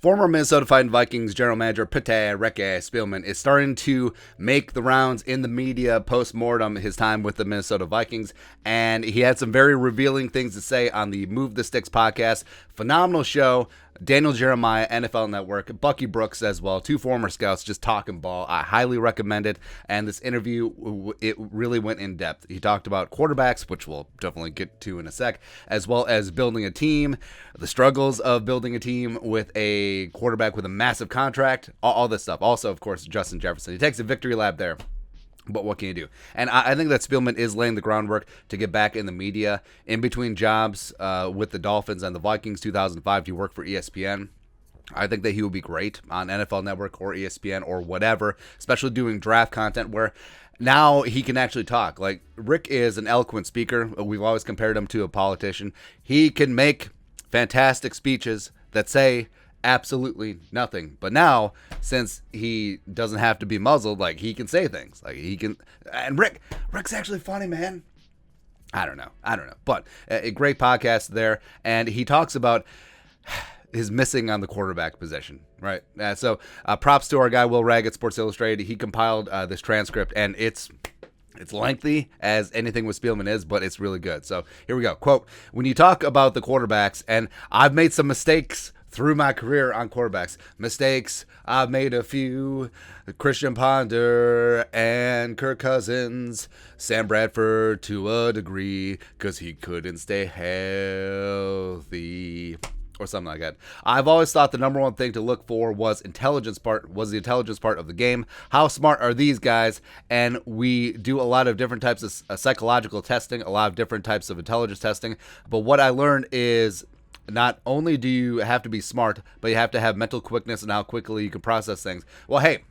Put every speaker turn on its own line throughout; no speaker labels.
Former Minnesota Vikings general manager Rick Spielman is starting to make the rounds in the media post-mortem his time with the Minnesota Vikings, and he had some very revealing things to say on the Move the Sticks podcast. Phenomenal show. Daniel Jeremiah, NFL Network, Bucky Brooks as well, two former scouts just talking ball. I highly recommend it, and this interview, it really went in depth. He talked about quarterbacks, which we'll definitely get to in a sec, as well as building a team, the struggles of building a team with a quarterback with a massive contract, all this stuff. Also, of course, Justin Jefferson. He takes a victory lap there. But what can you do? And I think that Spielman is laying the groundwork to get back in the media. In between jobs with the Dolphins and the Vikings, 2005, he worked for ESPN. I think that he would be great on NFL Network or ESPN or whatever, especially doing draft content where now he can actually talk. Like, Rick is an eloquent speaker. We've always compared him to a politician. He can make fantastic speeches that say absolutely nothing. But now, since he doesn't have to be muzzled, like, he can say things. Like, he can. And Rick's actually funny, man. I don't know. But a great podcast there. And he talks about his missing on the quarterback position, right? So props to our guy, Will Ragg at Sports Illustrated. He compiled this transcript, and it's lengthy as anything with Spielman is, but it's really good. So here we go. Quote, when you talk about the quarterbacks, and I've made some mistakes through my career on quarterbacks. Mistakes, I've made a few. Christian Ponder and Kirk Cousins. Sam Bradford to a degree, because he couldn't stay healthy. Or something like that. I've always thought the number one thing to look for was the intelligence part of the game. How smart are these guys? And we do a lot of different types of psychological testing, a lot of different types of intelligence testing. But what I learned is not only do you have to be smart, but you have to have mental quickness and how quickly you can process things. Well, hey,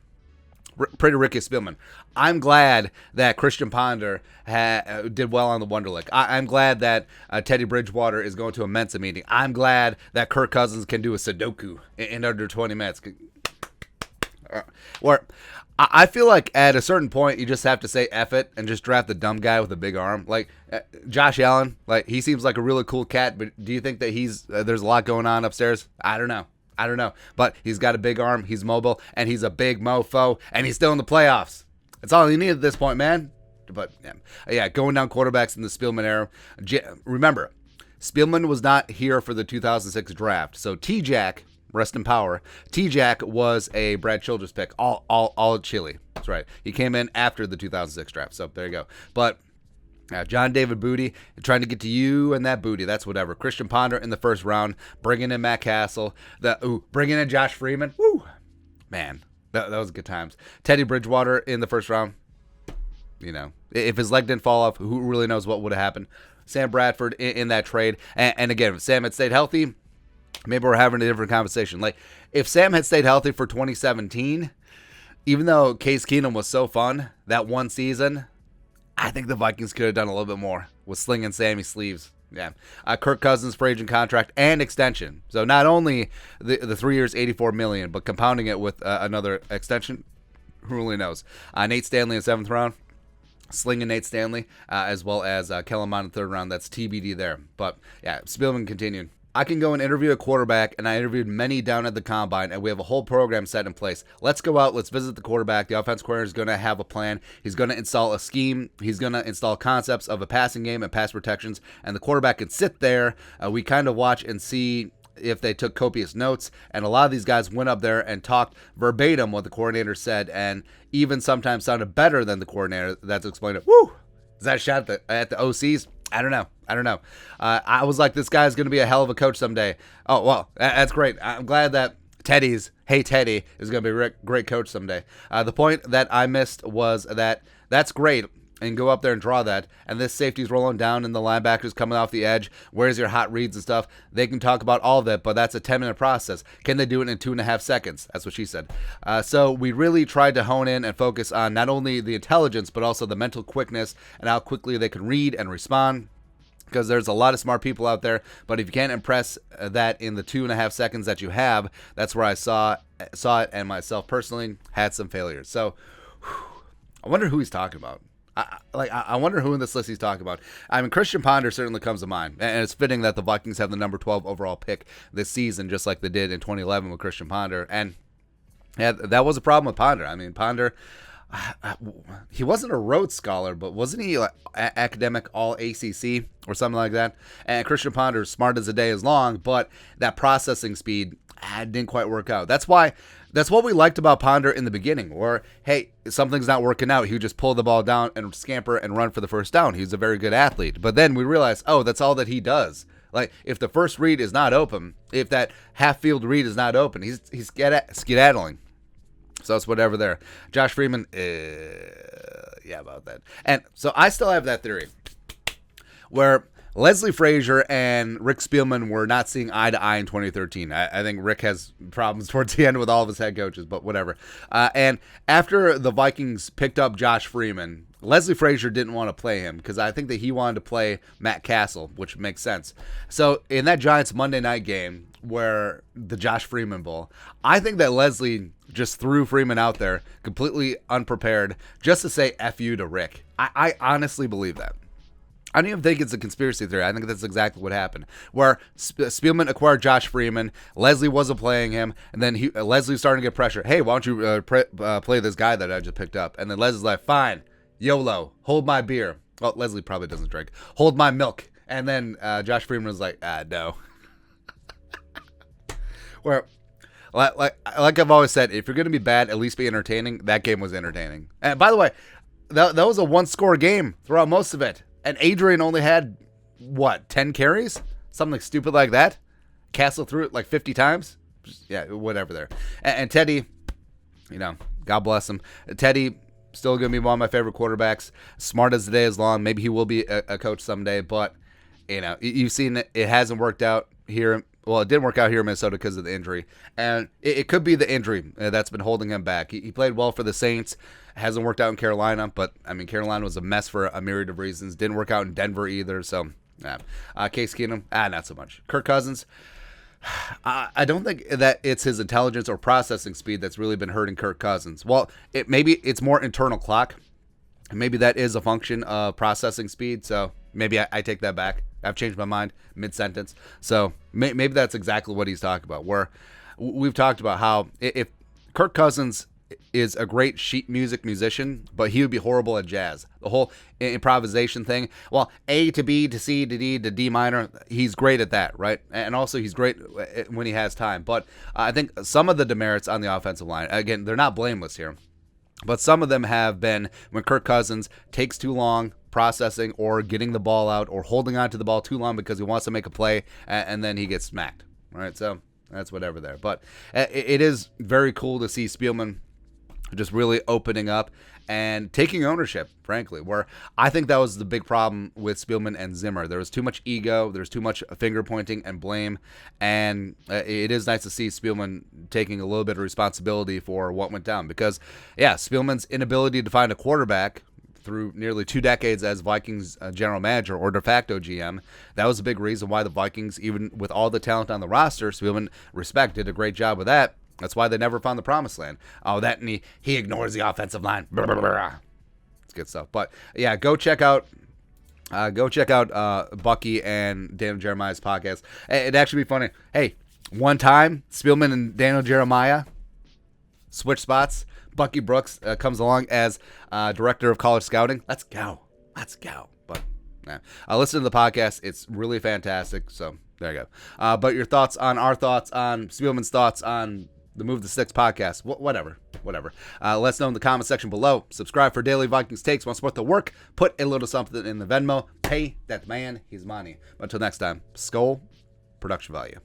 pretty Ricky Spielman. I'm glad that Christian Ponder did well on the Wonderlic. I'm glad that Teddy Bridgewater is going to a Mensa meeting. I'm glad that Kirk Cousins can do a Sudoku in under 20 minutes. Or I feel like at a certain point, you just have to say F it and just draft the dumb guy with a big arm. Like Josh Allen, like, he seems like a really cool cat, but do you think that there's a lot going on upstairs? I don't know. But he's got a big arm, he's mobile, and he's a big mofo, and he's still in the playoffs. That's all you need at this point, man. But yeah, going down quarterbacks in the Spielman era. Remember, Spielman was not here for the 2006 draft, so T-Jack, rest in power, T-Jack was a Brad Childress pick, all chili. That's right. He came in after the 2006 draft, so there you go. But John David Booty, trying to get to you and that booty. That's whatever. Christian Ponder in the first round, bringing in Matt Castle, bringing in Josh Freeman. Woo, man, that was good times. Teddy Bridgewater in the first round. You know, if his leg didn't fall off, who really knows what would have happened? Sam Bradford in that trade, and again, if Sam had stayed healthy, maybe we're having a different conversation. Like, if Sam had stayed healthy for 2017, even though Case Keenum was so fun that one season, I think the Vikings could have done a little bit more with slinging Sammy sleeves. Yeah. Kirk Cousins free agent contract and extension. So not only the 3 years, $84 million, but compounding it with another extension. Who really knows? Nate Stanley in 7th round. Slinging Nate Stanley, as well as Kellen Mond in 3rd round. That's TBD there. But yeah, Spielman continued. I can go and interview a quarterback, and I interviewed many down at the combine, and we have a whole program set in place. Let's go out. Let's visit the quarterback. The offense coordinator is going to have a plan. He's going to install a scheme. He's going to install concepts of a passing game and pass protections, and the quarterback can sit there. We kind of watch and see if they took copious notes, and a lot of these guys went up there and talked verbatim what the coordinator said, and even sometimes sounded better than the coordinator. That's explained it. Woo! Is that a shot at the OCs? I don't know. I was like, this guy's going to be a hell of a coach someday. Oh, well, that's great. I'm glad that Teddy is going to be a great coach someday. The point that I missed was that's great, and go up there and draw that, and this safety's rolling down and the linebackers coming off the edge. Where's your hot reads and stuff? They can talk about all of it, but that's a 10-minute process. Can they do it in 2.5 seconds? That's what she said. So we really tried to hone in and focus on not only the intelligence, but also the mental quickness and how quickly they can read and respond. Because there's a lot of smart people out there, but if you can't impress that in the 2.5 seconds that you have, that's where I saw it, and myself personally had some failures. So I wonder who he's talking about. I wonder who in this list he's talking about. I mean, Christian Ponder certainly comes to mind, and it's fitting that the Vikings have the number 12 overall pick this season, just like they did in 2011 with Christian Ponder. And yeah, that was a problem with Ponder. I mean, Ponder, he wasn't a Rhodes Scholar, but wasn't he like academic all ACC or something like that? And Christian Ponder, smart as the day is long, but that processing speed didn't quite work out. That's what we liked about Ponder in the beginning, where, hey, something's not working out, he would just pull the ball down and scamper and run for the first down. He was a very good athlete. But then we realized, oh, that's all that he does. Like, if the first read is not open, if that half-field read is not open, he's skedaddling. So it's whatever there. Josh Freeman, yeah, about that. And so I still have that theory where Leslie Frazier and Rick Spielman were not seeing eye to eye in 2013. I think Rick has problems towards the end with all of his head coaches, but whatever. And after the Vikings picked up Josh Freeman, Leslie Frazier didn't want to play him because I think that he wanted to play Matt Castle, which makes sense. So in that Giants Monday night game, where the Josh Freeman Bowl, I think that Leslie just threw Freeman out there completely unprepared just to say F you to Rick. I honestly believe that. I don't even think it's a conspiracy theory. I think that's exactly what happened. Where Spielman acquired Josh Freeman, Leslie wasn't playing him, and then Leslie's starting to get pressure. Hey, why don't you play this guy that I just picked up? And then Leslie's like, fine, YOLO, hold my beer. Well, Leslie probably doesn't drink. Hold my milk. And then Josh Freeman was like, no. Where, like I've always said, if you're going to be bad, at least be entertaining. That game was entertaining. And by the way, that was a one-score game throughout most of it. And Adrian only had, 10 carries? Something stupid like that? Castle threw it like 50 times? Yeah, whatever there. And Teddy, God bless him. Teddy, still going to be one of my favorite quarterbacks. Smart as the day is long. Maybe he will be a coach someday. But, you've seen it hasn't worked out here. Well, it didn't work out here in Minnesota because of the injury. And it could be the injury that's been holding him back. He played well for the Saints. Hasn't worked out in Carolina. But, Carolina was a mess for a myriad of reasons. Didn't work out in Denver either. So, yeah. Case Keenum, not so much. Kirk Cousins, I don't think that it's his intelligence or processing speed that's really been hurting Kirk Cousins. Well, maybe it's more internal clock. Maybe that is a function of processing speed. So, maybe I take that back. I've changed my mind mid-sentence. So maybe that's exactly what he's talking about, where we've talked about how if Kirk Cousins is a great sheet music musician, but he would be horrible at jazz. The whole improvisation thing. Well, A to B to C to D to D minor, he's great at that, right? And also he's great when he has time. But I think some of the demerits on the offensive line, again, they're not blameless here. But some of them have been when Kirk Cousins takes too long processing or getting the ball out or holding on to the ball too long because he wants to make a play and then he gets smacked. All right, so that's whatever there. But it is very cool to see Spielman just really opening up and taking ownership, frankly, where I think that was the big problem with Spielman and Zimmer. There was too much ego. There's too much finger pointing and blame. And it is nice to see Spielman taking a little bit of responsibility for what went down because, yeah, Spielman's inability to find a quarterback through nearly 2 decades as Vikings general manager or de facto GM, that was a big reason why the Vikings, even with all the talent on the roster, Spielman, respect, did a great job with that. That's why they never found the promised land. Oh, that and he ignores the offensive line. Blah, blah, blah. It's good stuff. But yeah, go check out Bucky and Daniel Jeremiah's podcast. It'd actually be funny. Hey, one time Spielman and Daniel Jeremiah switch spots. Bucky Brooks comes along as director of college scouting. Let's go. But yeah, listen to the podcast. It's really fantastic. So there you go. But your thoughts on our thoughts on Spielman's thoughts on the Move the Sticks podcast, whatever. Let us know in the comment section below. Subscribe for daily Vikings takes. Want to support the work? Put a little something in the Venmo. Pay that man his money. But until next time, Skol, production value.